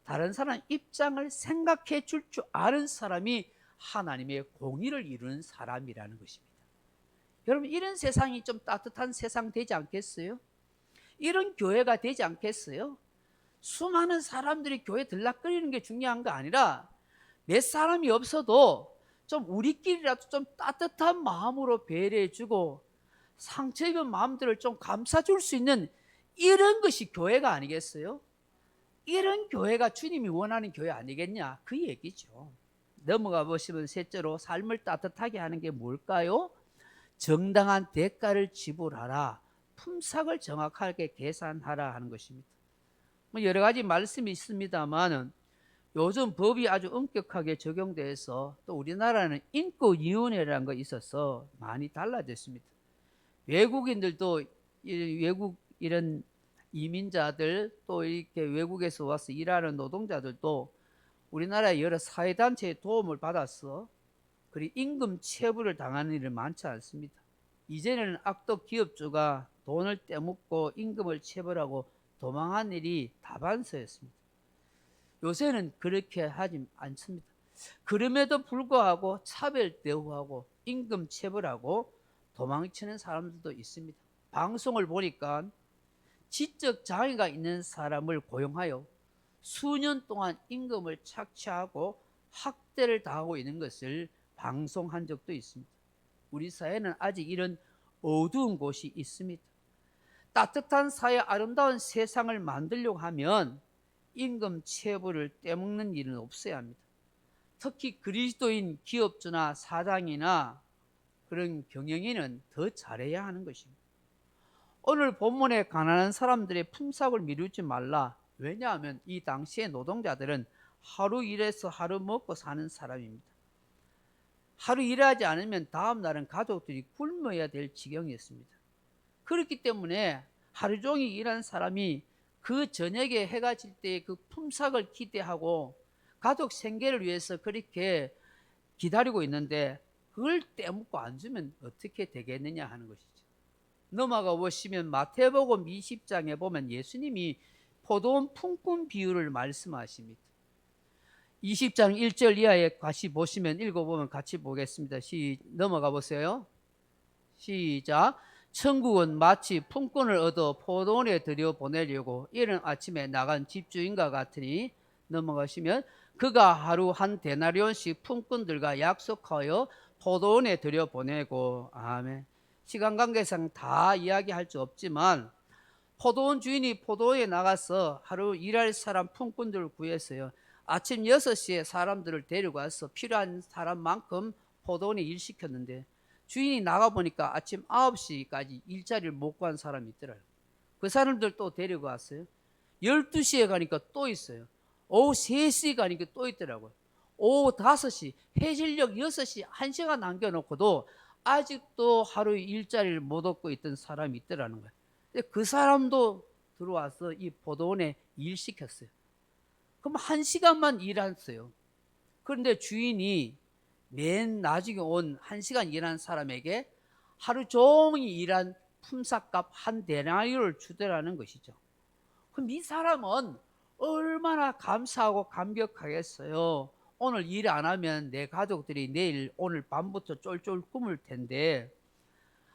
Speaker 1: 다른 사람 입장을 생각해 줄 줄 아는 사람이 하나님의 공의를 이루는 사람이라는 것입니다. 여러분, 이런 세상이 좀 따뜻한 세상 되지 않겠어요? 이런 교회가 되지 않겠어요? 수많은 사람들이 교회 들락거리는 게 중요한 거 아니라 몇 사람이 없어도 좀 우리끼리라도 좀 따뜻한 마음으로 배려해주고 상처 입은 마음들을 좀 감싸줄 수 있는 이런 것이 교회가 아니겠어요? 이런 교회가 주님이 원하는 교회 아니겠냐? 그 얘기죠. 넘어가 보시면 셋째로 삶을 따뜻하게 하는 게 뭘까요? 정당한 대가를 지불하라. 품삯을 정확하게 계산하라 하는 것입니다. 뭐 여러 가지 말씀이 있습니다만 요즘 법이 아주 엄격하게 적용돼서 또 우리나라는 인권위원회라는 거 있어서 많이 달라졌습니다. 외국인들도 외국 이런 이민자들 또 이렇게 외국에서 와서 일하는 노동자들도 우리나라의 여러 사회단체의 도움을 받아서 그리고 임금 체불을 당하는 일은 많지 않습니다. 이전에는 악덕 기업주가 돈을 떼먹고 임금을 체불하고 도망한 일이 다반사였습니다. 요새는 그렇게 하지 않습니다. 그럼에도 불구하고 차별 대우하고 임금 체불하고 도망치는 사람들도 있습니다. 방송을 보니까 지적 장애가 있는 사람을 고용하여 수년 동안 임금을 착취하고 학대를 당하고 있는 것을 방송한 적도 있습니다. 우리 사회는 아직 이런 어두운 곳이 있습니다. 따뜻한 사회, 아름다운 세상을 만들려고 하면 임금 체불을 떼먹는 일은 없어야 합니다. 특히 그리스도인 기업주나 사장이나 그런 경영인은 더 잘해야 하는 것입니다. 오늘 본문에 가난한 사람들의 품삯을 미루지 말라. 왜냐하면 이 당시의 노동자들은 하루 일해서 하루 먹고 사는 사람입니다. 하루 일하지 않으면 다음 날은 가족들이 굶어야 될 지경이었습니다. 그렇기 때문에 하루 종일 일하는 사람이 그 저녁에 해가 질 때 그 품삯을 기대하고 가족 생계를 위해서 그렇게 기다리고 있는데 그걸 떼먹고 안 주면 어떻게 되겠느냐 하는 것이죠. 넘어가 보시면 마태복음 20장에 보면 예수님이 포도원 품꾼 비유를 말씀하십니다. 20장 1절 이하에 같이 보시면 읽어보면 같이 보겠습니다. 넘어가 보세요. 시작. 천국은 마치 품꾼을 얻어 포도원에 들여보내려고 이른 아침에 나간 집주인과 같으니, 넘어가시면 그가 하루 한 데나리온씩 품꾼들과 약속하여 포도원에 들여보내고. 아멘. 시간 관계상 다 이야기할 수 없지만 포도원 주인이 포도원에 나가서 하루 일할 사람 품꾼들을 구했어요. 아침 6시에 사람들을 데리고 와서 필요한 사람만큼 포도원에 일시켰는데 주인이 나가보니까 아침 9시까지 일자리를 못 구한 사람이 있더라고요. 그 사람들 또 데리고 왔어요. 12시에 가니까 또 있어요. 오후 3시에 가니까 또 있더라고요. 오후 5시, 해질녘 6시, 1시간 남겨놓고도 아직도 하루 일자리를 못 얻고 있던 사람이 있더라는 거예요. 근데 그 사람도 들어와서 이 포도원에 일시켰어요. 그럼 1시간만 일했어요. 그런데 주인이 맨 나중에 온 1시간 일한 사람에게 하루 종일 일한 품삯값 한 데나리온을 주더라는 것이죠. 그럼 이 사람은 얼마나 감사하고 감격하겠어요. 오늘 일 안 하면 내 가족들이 내일 오늘 밤부터 쫄쫄 굶을 텐데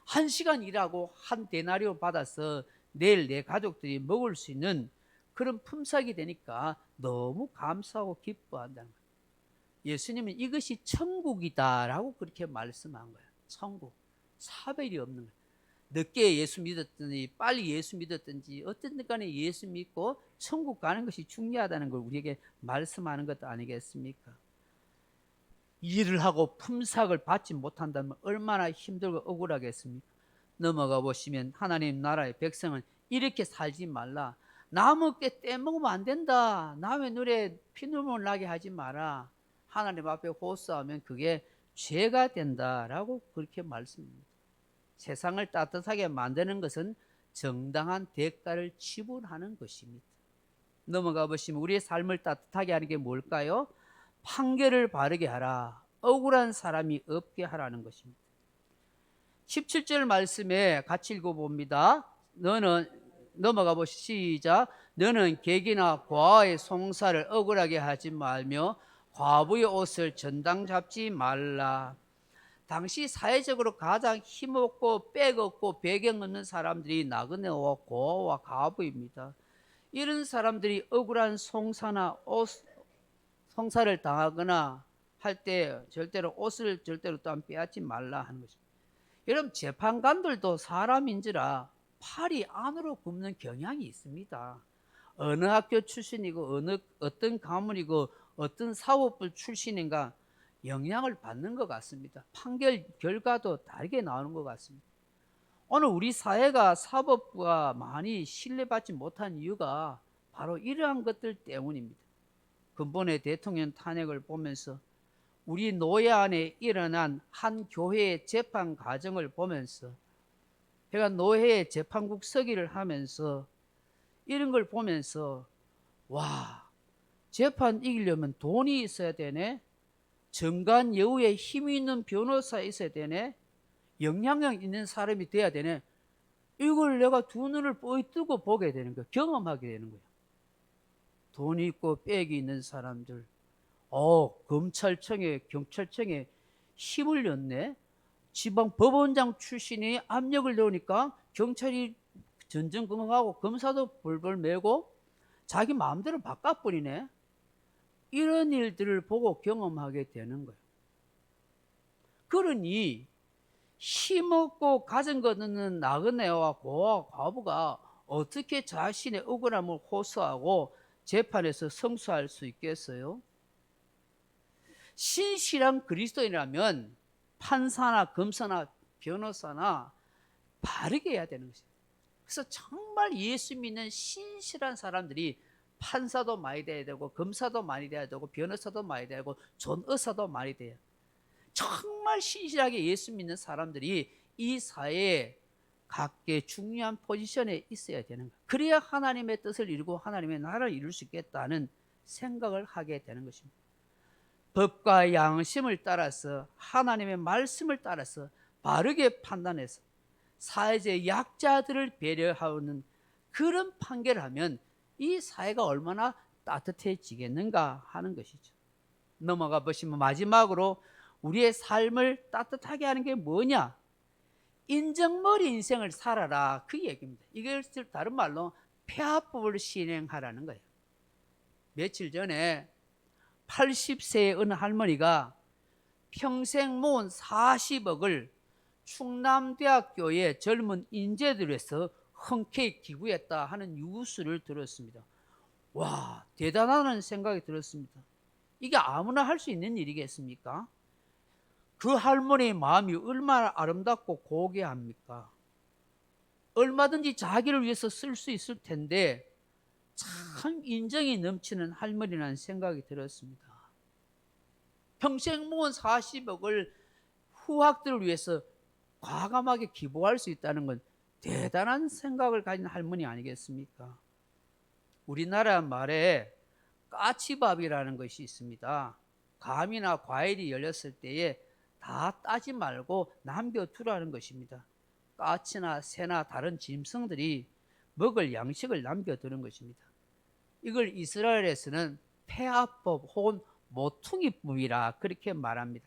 Speaker 1: 1시간 일하고 한 데나리온 받아서 내일 내 가족들이 먹을 수 있는 그런 품삯이 되니까 너무 감사하고 기뻐한다는 거예요. 예수님은 이것이 천국이다라고 그렇게 말씀한 거예요. 천국. 차별이 없는 거예요. 늦게 예수 믿었든지 빨리 예수 믿었든지 어쨌든 간에 예수 믿고 천국 가는 것이 중요하다는 걸 우리에게 말씀하는 것 아니겠습니까? 일을 하고 품삯을 받지 못한다면 얼마나 힘들고 억울하겠습니까? 넘어가 보시면 하나님 나라의 백성은 이렇게 살지 말라. 남의 떼먹으면 안 된다. 남의 눈에 피눈물 나게 하지 마라. 하나님 앞에 호소하면 그게 죄가 된다라고 그렇게 말씀합니다. 세상을 따뜻하게 만드는 것은 정당한 대가를 지불하는 것입니다. 넘어가 보시면 우리의 삶을 따뜻하게 하는 게 뭘까요? 판결을 바르게 하라. 억울한 사람이 없게 하라는 것입니다. 17절 말씀에 같이 읽어봅니다. 넘어가 보시죠. 시작. 너는 객이나 고아의 송사를 억울하게 하지 말며 과부의 옷을 전당 잡지 말라. 당시 사회적으로 가장 힘없고 빽없고 배경 없는 사람들이 나그네와 고아와 과부입니다. 이런 사람들이 억울한 송사를 당하거나 할 때 절대로 옷을 절대로 또한 빼앗지 말라 하는 것입니다. 여러분, 재판관들도 사람인지라 팔이 안으로 굽는 경향이 있습니다. 어느 학교 출신이고 어떤 가문이고 어떤 사법부 출신인가 영향을 받는 것 같습니다. 판결 결과도 다르게 나오는 것 같습니다. 오늘 우리 사회가 사법부가 많이 신뢰받지 못한 이유가 바로 이러한 것들 때문입니다. 근본의 대통령 탄핵을 보면서 우리 노예 안에 일어난 한 교회의 재판 과정을 보면서 제가 노회의 재판국 서기를 하면서 이런 걸 보면서 와, 재판 이기려면 돈이 있어야 되네, 정관 여우에 힘이 있는 변호사 있어야 되네, 영향력 있는 사람이 돼야 되네. 이걸 내가 두 눈을 뻥 뜨고 보게 되는 거예요. 경험하게 되는 거예요. 돈이 있고 빽이 있는 사람들, 검찰청에 경찰청에 힘을 냈네. 지방 법원장 출신이 압력을 넣으니까 경찰이 전전긍긍하고 검사도 벌벌 매고 자기 마음대로 바꿔버리네. 이런 일들을 보고 경험하게 되는 거예요. 그러니 힘없고 가진 것 없는 나그네와 고아와 과부가 어떻게 자신의 억울함을 호소하고 재판에서 승소할 수 있겠어요? 신실한 그리스도인이라면 판사나 검사나 변호사나 바르게 해야 되는 것입니다. 그래서 정말 예수 믿는 신실한 사람들이 판사도 많이 돼야 되고 검사도 많이 돼야 되고 변호사도 많이 돼야 되고 전의사도 많이 돼요. 정말 신실하게 예수 믿는 사람들이 이 사회에 각계 중요한 포지션에 있어야 되는 거예요. 그래야 하나님의 뜻을 이루고 하나님의 나라를 이룰 수 있겠다는 생각을 하게 되는 것입니다. 법과 양심을 따라서 하나님의 말씀을 따라서 바르게 판단해서 사회적 약자들을 배려하는 그런 판결을 하면 이 사회가 얼마나 따뜻해지겠는가 하는 것이죠. 넘어가 보시면 마지막으로 우리의 삶을 따뜻하게 하는 게 뭐냐? 인정머리 인생을 살아라, 그 얘기입니다. 이걸 다른 말로 폐하법을 시행하라는 거예요. 며칠 전에 80세의 어느 할머니가 평생 모은 40억을 충남대학교의 젊은 인재들에서 흔쾌히 기부했다 하는 뉴스를 들었습니다. 와, 대단하다는 생각이 들었습니다. 이게 아무나 할 수 있는 일이겠습니까? 그 할머니의 마음이 얼마나 아름답고 고귀합니까? 얼마든지 자기를 위해서 쓸 수 있을 텐데 참 인정이 넘치는 할머니라는 생각이 들었습니다. 평생 모은 40억을 후학들을 위해서 과감하게 기부할 수 있다는 건 대단한 생각을 가진 할머니 아니겠습니까? 우리나라 말에 까치밥이라는 것이 있습니다. 감이나 과일이 열렸을 때에 다 따지 말고 남겨두라는 것입니다. 까치나 새나 다른 짐승들이 먹을 양식을 남겨두는 것입니다. 이걸 이스라엘에서는 폐하법 혹은 모퉁이법이라 그렇게 말합니다.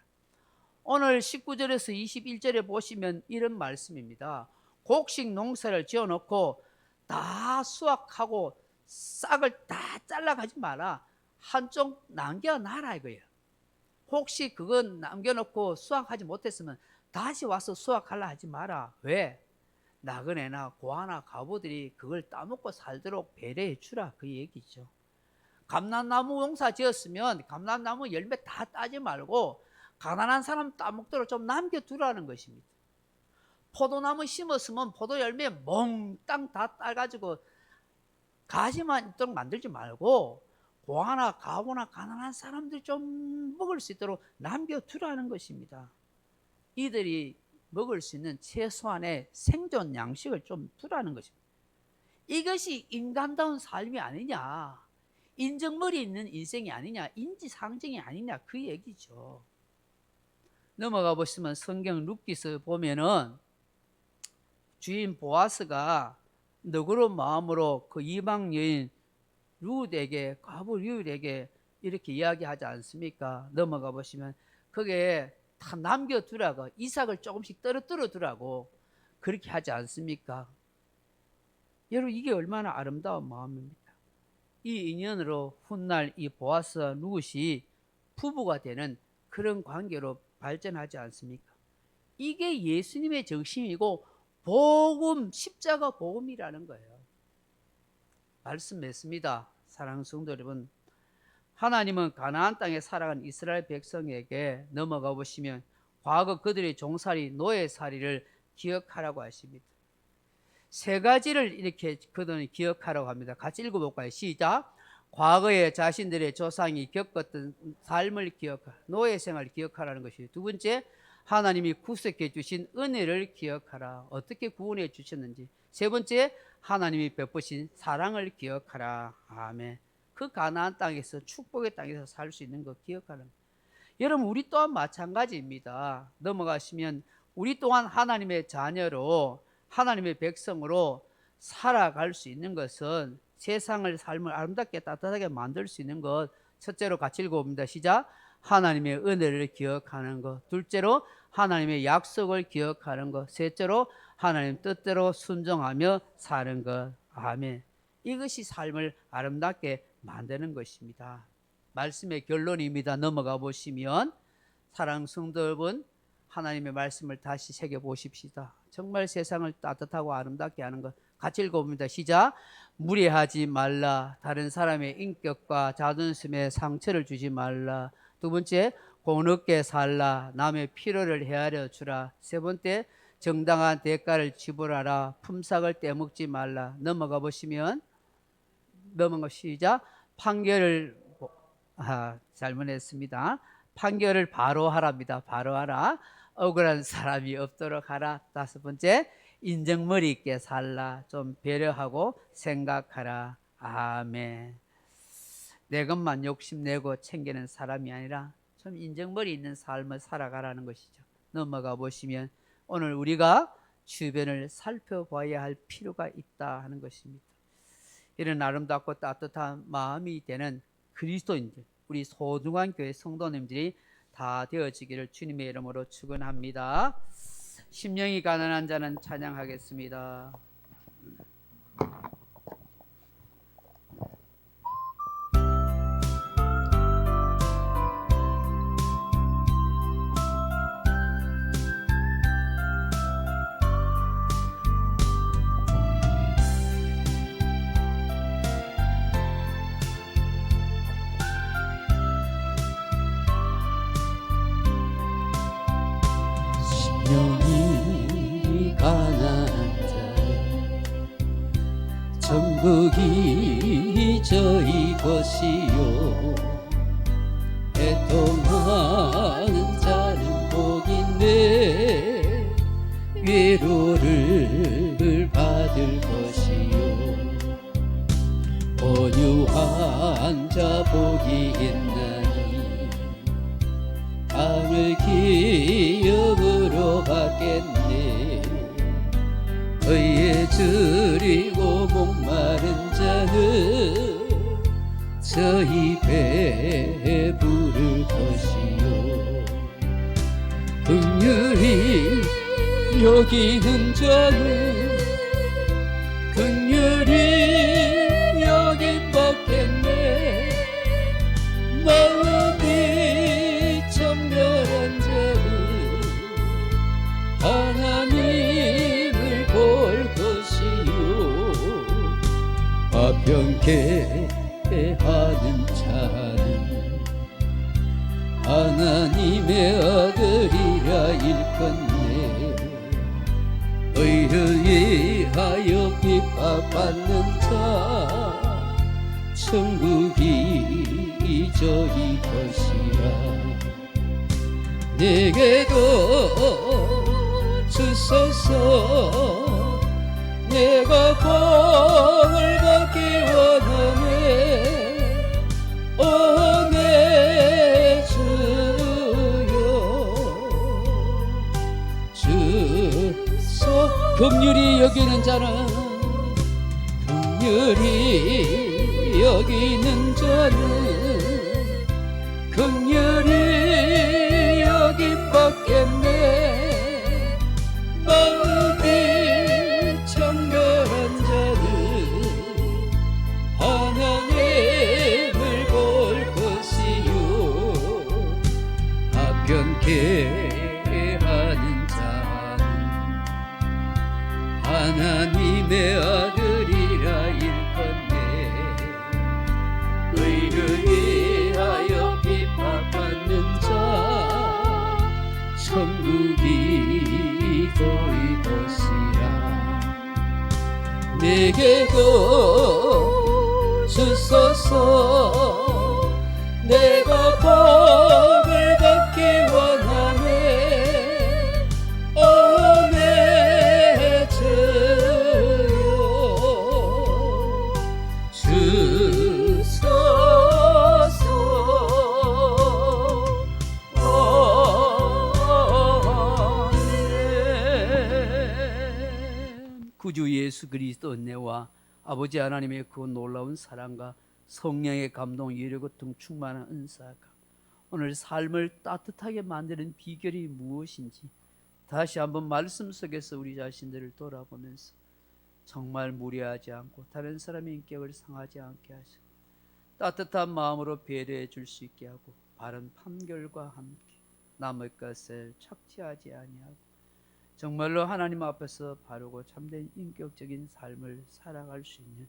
Speaker 1: 오늘 19절에서 21절에 보시면 이런 말씀입니다. 곡식 농사를 지어놓고 다 수확하고 싹을 다 잘라가지 마라. 한쪽 남겨놔라 이거예요. 혹시 그건 남겨놓고 수확하지 못했으면 다시 와서 수확하려 하지 마라. 왜? 나그네나 고아나 과부들이 그걸 따먹고 살도록 배려해 주라, 그 얘기죠. 감람나무 농사 지었으면 감람나무 열매 다 따지 말고 가난한 사람 따먹도록 좀 남겨두라는 것입니다. 포도나무 심었으면 포도 열매 몽땅 다 따가지고 가지만 있도록 만들지 말고 고아나 과부나 가난한 사람들 좀 먹을 수 있도록 남겨두라는 것입니다. 이들이 먹을 수 있는 최소한의 생존 양식을 좀 두라는 것입니다. 이것이 인간다운 삶이 아니냐, 인정머리 있는 인생이 아니냐, 인지상정이 아니냐, 그 얘기죠. 넘어가 보시면 성경 룻기서 보면은 주인 보아스가 너그러운 마음으로 그 이방 여인 룻에게, 과부 룻에게 이렇게 이야기하지 않습니까? 넘어가 보시면 거기에 다 남겨두라고, 이삭을 조금씩 떨어뜨려 두라고 그렇게 하지 않습니까? 여러분, 이게 얼마나 아름다운 마음입니까? 이 인연으로 훗날 이 보아스와 룻이 부부가 되는 그런 관계로 발전하지 않습니까? 이게 예수님의 정신이고 복음, 십자가 복음이라는 거예요. 말씀 맺습니다. 사랑하는 성도 여러분, 하나님은 가나안 땅에 살아간 이스라엘 백성에게 넘어가 보시면 과거 그들의 종살이, 노예살이를 기억하라고 하십니다. 세 가지를 이렇게 그들은 기억하라고 합니다. 같이 읽어볼까요? 시작. 과거에 자신들의 조상이 겪었던 삶을 기억하라. 노예 생활을 기억하라는 것이에요. 두 번째, 하나님이 구속해 주신 은혜를 기억하라. 어떻게 구원해 주셨는지. 세 번째, 하나님이 베푸신 사랑을 기억하라. 아멘. 그 가나안 땅에서, 축복의 땅에서 살 수 있는 거 기억하는 거예요. 여러분, 우리 또한 마찬가지입니다. 넘어가시면 우리 또한 하나님의 자녀로, 하나님의 백성으로 살아갈 수 있는 것은, 세상을, 삶을 아름답게 따뜻하게 만들 수 있는 것, 첫째로 같이 읽어봅니다. 시작. 하나님의 은혜를 기억하는 것. 둘째로 하나님의 약속을 기억하는 것. 셋째로 하나님 뜻대로 순종하며 사는 것. 아멘. 이것이 삶을 아름답게 만드는 것입니다. 말씀의 결론입니다. 넘어가 보시면, 사랑하는 성도 여러분, 하나님의 말씀을 다시 새겨보십시다. 정말 세상을 따뜻하고 아름답게 하는 것. 같이 읽어봅니다. 시작. 무례하지 말라. 다른 사람의 인격과 자존심에 상처를 주지 말라. 두 번째, 공의롭게 살라. 남의 필요를 헤아려 주라. 세 번째, 정당한 대가를 지불하라. 품삯을 떼먹지 말라. 넘어가 보시면, 시작. 판결을 잘못했습니다. 판결을 바로 하랍니다. 바로 하라. 억울한 사람이 없도록 하라. 다섯 번째, 인정머리 있게 살라. 좀 배려하고 생각하라. 아멘. 내 것만 욕심내고 챙기는 사람이 아니라 좀 인정머리 있는 삶을 살아가라는 것이죠. 넘어가 보시면 오늘 우리가 주변을 살펴봐야 할 필요가 있다 하는 것입니다. 이런 아름답고 따뜻한 마음이 되는 그리스도인들, 우리 소중한 교회 성도님들이 다 되어지기를 주님의 이름으로 축원합니다. 심령이 가난한 자는 찬양하겠습니다.
Speaker 2: 심령이 가난한 자 천국이 저희 것이요 애통하는 자는 복인데 위로를 받을 것이요 온유한 자 복이 있나니 땅을 기업으로 받겠네. 의에 줄이고 목마른 자는 저희 배에 부를 것이요 긍휼히 여기는 자는 긍휼히 여김 받겠네. 마음이 청결한 자는 하나님을 볼 것이요 화평케 하는 자는 하나님의 아들이라 일컫네. 의를 위하여 핍박받는 자 천국이 저희 것이라. 내게도 주소서. 내가 복을 받기 원하네. 오 내 주여 주소. 긍휼히 여기는 자는 긍휼히 여기는 자는 긍휼히 여김 받겠네. 마음이 청결한 자는 하나님의
Speaker 1: 하나님의 아들이라 일컫네. 의를 위하여 핍박받는 자 천국이 너희 것이라. 내게도 주소서. 내가 복을 받기 원하네. 오 내 주여 주소서. 아멘. 구주 예수 그리스도 은혜와 아버지 하나님의 그 놀라운 사랑과 성령의 감동, 위로가 충만한 은사가 오늘 삶을 따뜻하게 만드는 비결이 무엇인지 다시 한번 말씀 속에서 우리 자신들을 돌아보면서 정말 무례하지 않고 다른 사람의 인격을 상하지 않게 하시고 따뜻한 마음으로 배려해 줄 수 있게 하고 바른 판결과 함께 남의 것을 착취하지 아니하고 정말로 하나님 앞에서 바르고 참된 인격적인 삶을 살아갈 수 있는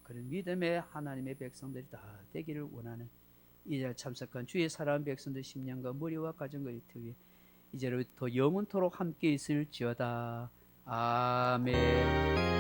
Speaker 1: 그런 믿음의 하나님의 백성들이 다 되기를 원하는 이 자리에 참석한 주의 사랑하는 백성들 10년과 무리와 가정과 이틀 이제로부터 영원토록 함께 있을지어다. 아멘.